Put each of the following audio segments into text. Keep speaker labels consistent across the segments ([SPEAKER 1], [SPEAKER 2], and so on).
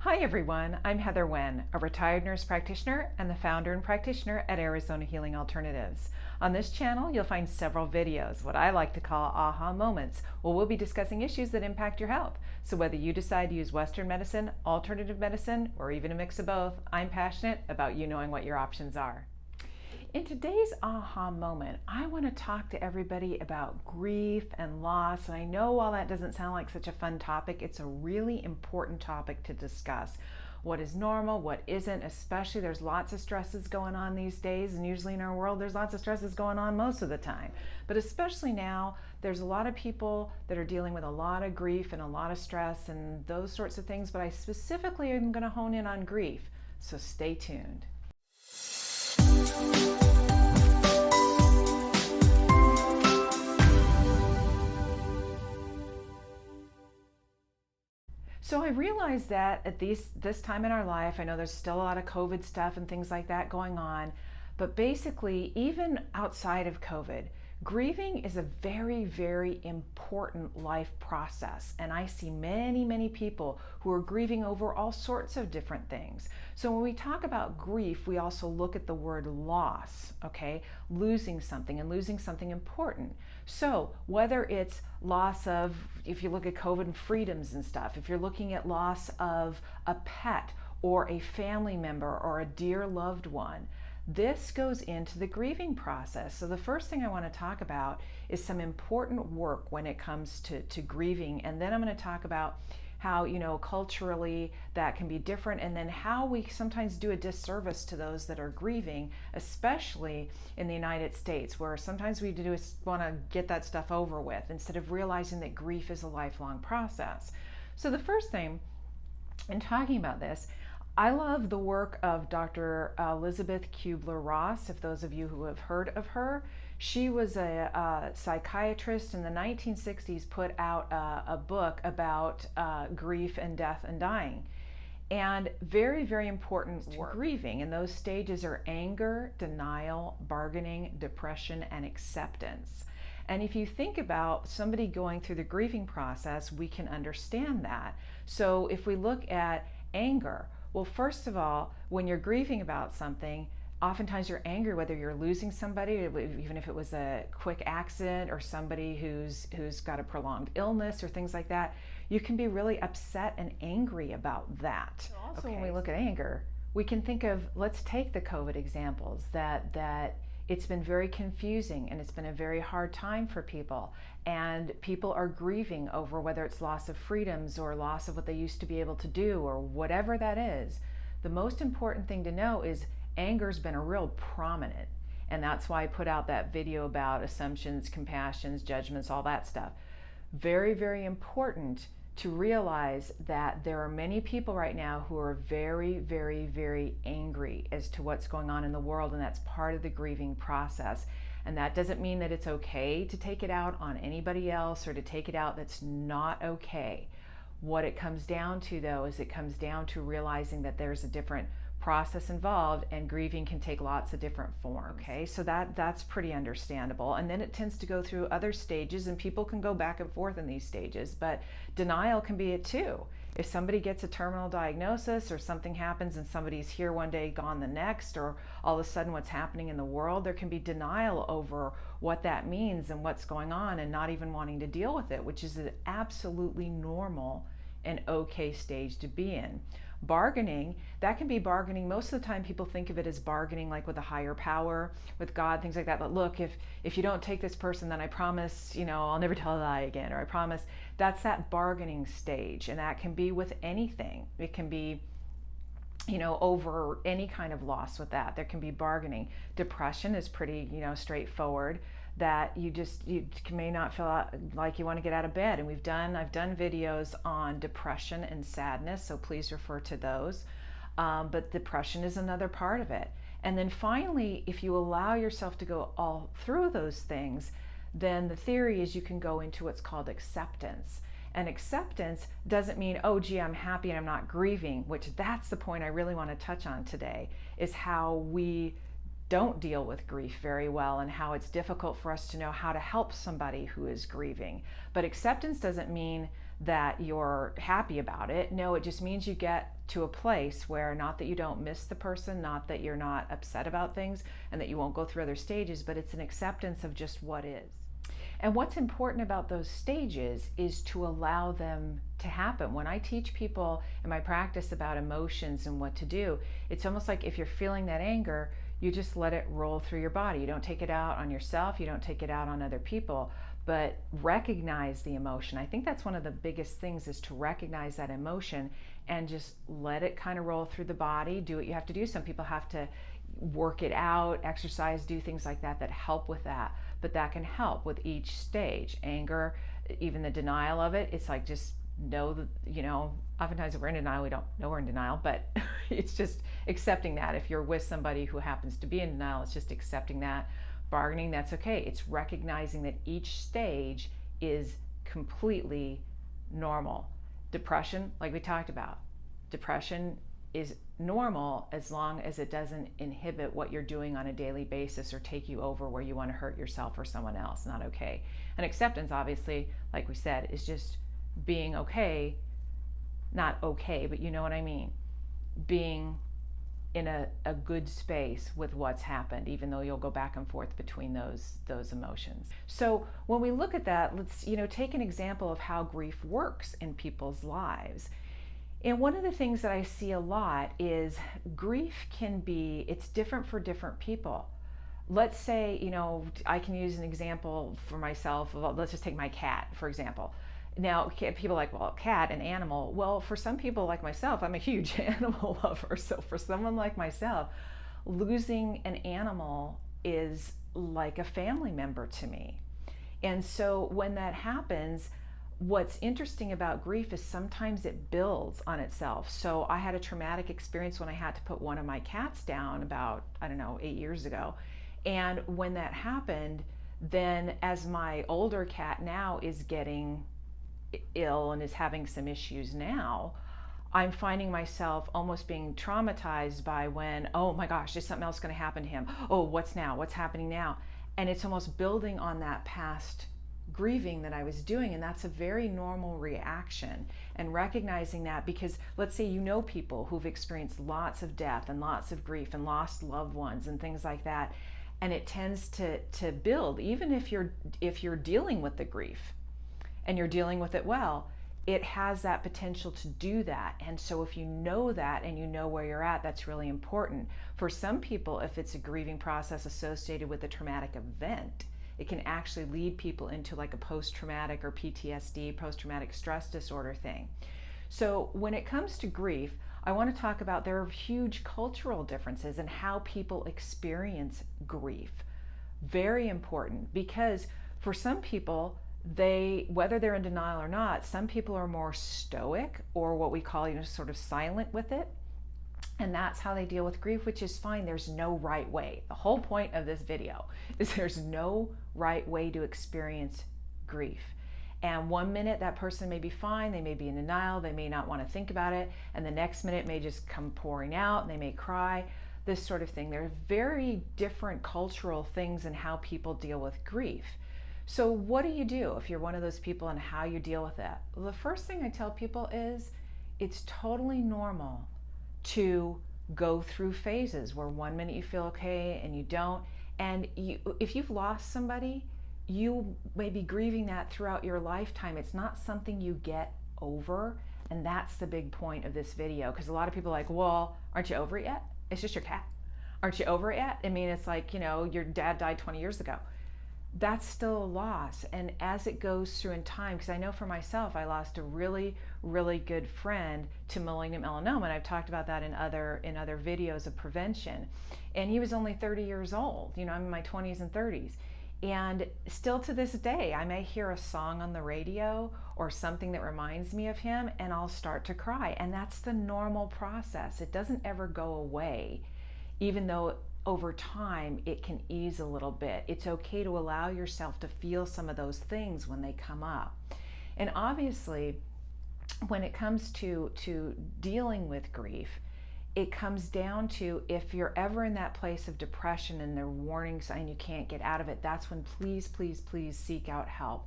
[SPEAKER 1] Hi everyone, I'm Heather Wen, a retired nurse practitioner and the founder and practitioner at Arizona Healing Alternatives. On this channel, you'll find several videos, what I like to call aha moments, where we'll be discussing issues that impact your health. So whether you decide to use Western medicine, alternative medicine, or even a mix of both, I'm passionate about you knowing what your options are. In today's aha moment, I want to talk to everybody about grief and loss. And I know while that doesn't sound like such a fun topic, it's a really important topic to discuss. What is normal, what isn't, especially there's lots of stresses going on these days, and usually in our world there's lots of stresses going on most of the time. But especially now, there's a lot of people that are dealing with a lot of grief and a lot of stress and those sorts of things, but I specifically am going to hone in on grief, so stay tuned. So I realized that at this time in our life, I know there's still a lot of COVID stuff and things like that going on, but basically even outside of COVID, grieving is a very, very important life process. And I see many, many people who are grieving over all sorts of different things. So when we talk about grief, we also look at the word loss, okay? Losing something and losing something important. So whether it's loss of, if you look at COVID and freedoms and stuff, if you're looking at loss of a pet or a family member or a dear loved one, this goes into the grieving process. So the first thing I want to talk about is some important work when it comes to grieving. And then I'm going to talk about how, culturally that can be different, and then how we sometimes do a disservice to those that are grieving, especially in the United States, where sometimes we want to get that stuff over with instead of realizing that grief is a lifelong process. So the first thing in talking about this, I love the work of Dr. Elizabeth Kubler-Ross, if those of you who have heard of her. She was a psychiatrist in the 1960s, put out a book about grief and death and dying. And very, very important to grieving. And those stages are anger, denial, bargaining, depression, and acceptance. And if you think about somebody going through the grieving process, we can understand that. So if we look at anger, well, first of all, when you're grieving about something, oftentimes you're angry whether you're losing somebody, even if it was a quick accident or somebody who's got a prolonged illness or things like that. You can be really upset and angry about that. Also, when we look at anger, we can think of, let's take the COVID examples, that it's been very confusing and it's been a very hard time for people, and people are grieving over whether it's loss of freedoms or loss of what they used to be able to do or whatever that is. The most important thing to know is anger's been a real prominent, and that's why I put out that video about assumptions, compassions, judgments, all that stuff. Very, very important to realize that there are many people right now who are very, very, very angry as to what's going on in the world, and that's part of the grieving process. And that doesn't mean that it's okay to take it out on anybody else or to take it out that's not okay. What it comes down to, though, is it comes down to realizing that there's a different process involved, and grieving can take lots of different forms. Okay, so that's pretty understandable. And then it tends to go through other stages, and people can go back and forth in these stages, but denial can be it too. If somebody gets a terminal diagnosis or something happens and somebody's here one day, gone the next, or all of a sudden what's happening in the world, there can be denial over what that means and what's going on, and not even wanting to deal with it, which is an absolutely normal and okay stage to be in. Bargaining, that can be bargaining. Most of the time people think of it as bargaining like with a higher power, with God, things like that. But look, if you don't take this person, then I promise, I'll never tell a lie again, or I promise. That's that bargaining stage, and that can be with anything. It can be, over any kind of loss with that. There can be bargaining. Depression is pretty, straightforward, that you may not feel like you want to get out of bed. And I've done videos on depression and sadness, so please refer to those. But depression is another part of it. And then finally, if you allow yourself to go all through those things, then the theory is you can go into what's called acceptance. And acceptance doesn't mean, oh gee, I'm happy and I'm not grieving, which that's the point I really want to touch on today, is how we don't deal with grief very well, and how it's difficult for us to know how to help somebody who is grieving. But acceptance doesn't mean that you're happy about it. No, it just means you get to a place where, not that you don't miss the person, not that you're not upset about things, and that you won't go through other stages, but it's an acceptance of just what is. And what's important about those stages is to allow them to happen. When I teach people in my practice about emotions and what to do, it's almost like if you're feeling that anger, you just let it roll through your body. You don't take it out on yourself, you don't take it out on other people, but recognize the emotion. I think that's one of the biggest things, is to recognize that emotion and just let it kind of roll through the body. Do what you have to do. Some people have to work it out, exercise, do things like that that help with that. But that can help with each stage. Anger, even the denial of it, it's like, just know that, oftentimes if we're in denial, we don't know we're in denial, but it's just accepting that. If you're with somebody who happens to be in denial, it's just accepting that. Bargaining, that's okay. It's recognizing that each stage is completely normal. Depression, like we talked about, depression is normal as long as it doesn't inhibit what you're doing on a daily basis or take you over where you want to hurt yourself or someone else. Not okay. And acceptance, obviously, like we said, is just being okay, not okay, but you know what I mean, being in a good space with what's happened, even though you'll go back and forth between those emotions. So when we look at that, let's take an example of how grief works in people's lives. And one of the things that I see a lot is grief it's different for different people. Let's say, I can use an example for myself. Let's just take my cat, for example. Now, people are like, well, cat, an animal. Well, for some people like myself, I'm a huge animal lover. So for someone like myself, losing an animal is like a family member to me. And so when that happens, what's interesting about grief is sometimes it builds on itself. So I had a traumatic experience when I had to put one of my cats down about, 8 years ago. And when that happened, then as my older cat now is getting ill and is having some issues now, I'm finding myself almost being traumatized by when, oh my gosh, is something else going to happen to him? Oh, what's now? What's happening now? And it's almost building on that past grieving that I was doing, and that's a very normal reaction. And recognizing that, because let's say people who've experienced lots of death and lots of grief and lost loved ones and things like that, and it tends to build, even if you're dealing with the grief and you're dealing with it well, it has that potential to do that. And so if you know that and you know where you're at, that's really important. For some people, if it's a grieving process associated with a traumatic event, it can actually lead people into like a post-traumatic or PTSD, post-traumatic stress disorder thing. So when it comes to grief, I want to talk about, there are huge cultural differences in how people experience grief. Very important, because for some people, whether they're in denial or not, some people are more stoic, or what we call, sort of silent with it. And that's how they deal with grief, which is fine. There's no right way. The whole point of this video is there's no right way to experience grief. And one minute that person may be fine, they may be in denial, they may not want to think about it, and the next minute it may just come pouring out and they may cry, this sort of thing. There are very different cultural things in how people deal with grief. So what do you do if you're one of those people, and how you deal with that? Well, the first thing I tell people is it's totally normal to go through phases where one minute you feel okay and you don't. And if you've lost somebody, you may be grieving that throughout your lifetime. It's not something you get over. And that's the big point of this video, because a lot of people are like, well, aren't you over it yet? It's just your cat. Aren't you over it yet? I mean, it's like, your dad died 20 years ago. That's still a loss. And as it goes through in time, because I know for myself, I lost a really, really good friend to malignant melanoma, and I've talked about that in other videos of prevention. And he was only 30 years old. I'm in my 20s and 30s. And still to this day, I may hear a song on the radio or something that reminds me of him, and I'll start to cry. And that's the normal process. It doesn't ever go away, even though over time it can ease a little bit. It's okay to allow yourself to feel some of those things when they come up. And obviously, when it comes to dealing with grief, it comes down to, if you're ever in that place of depression and they're warning sign you can't get out of it, that's when please, please, please seek out help.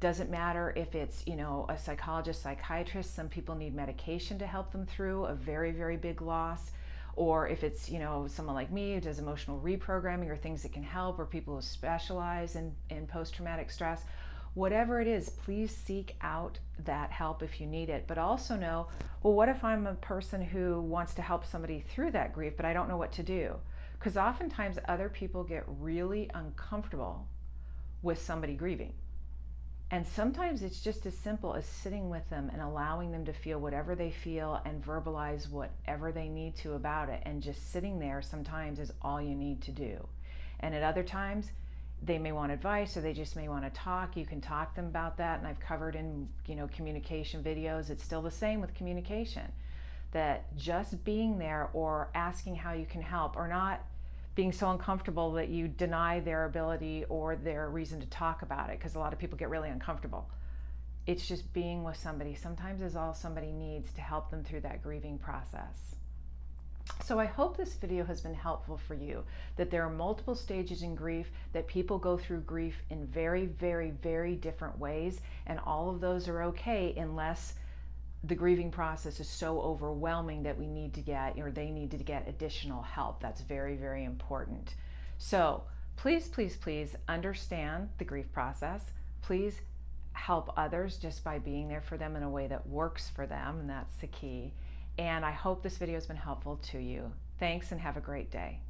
[SPEAKER 1] Doesn't matter if it's, a psychologist, psychiatrist. Some people need medication to help them through a very, very big loss. Or if it's, someone like me who does emotional reprogramming or things that can help, or people who specialize in post-traumatic stress. Whatever it is, please seek out that help if you need it. But also know, well, what if I'm a person who wants to help somebody through that grief, but I don't know what to do? Because oftentimes other people get really uncomfortable with somebody grieving. And sometimes it's just as simple as sitting with them and allowing them to feel whatever they feel and verbalize whatever they need to about it. And just sitting there sometimes is all you need to do. And at other times, they may want advice, or they just may want to talk. You can talk to them about that, and I've covered in communication videos. It's still the same with communication, that just being there or asking how you can help, or not being so uncomfortable that you deny their ability or their reason to talk about it, because a lot of people get really uncomfortable. It's just being with somebody sometimes is all somebody needs to help them through that grieving process. So I hope this video has been helpful for you, that there are multiple stages in grief, that people go through grief in very, very, very different ways, and all of those are okay unless the grieving process is so overwhelming that we need to get, or they need to get additional help. That's very, very important. So please, please, please understand the grief process. Please help others just by being there for them in a way that works for them, and that's the key. And I hope this video has been helpful to you. Thanks, and have a great day.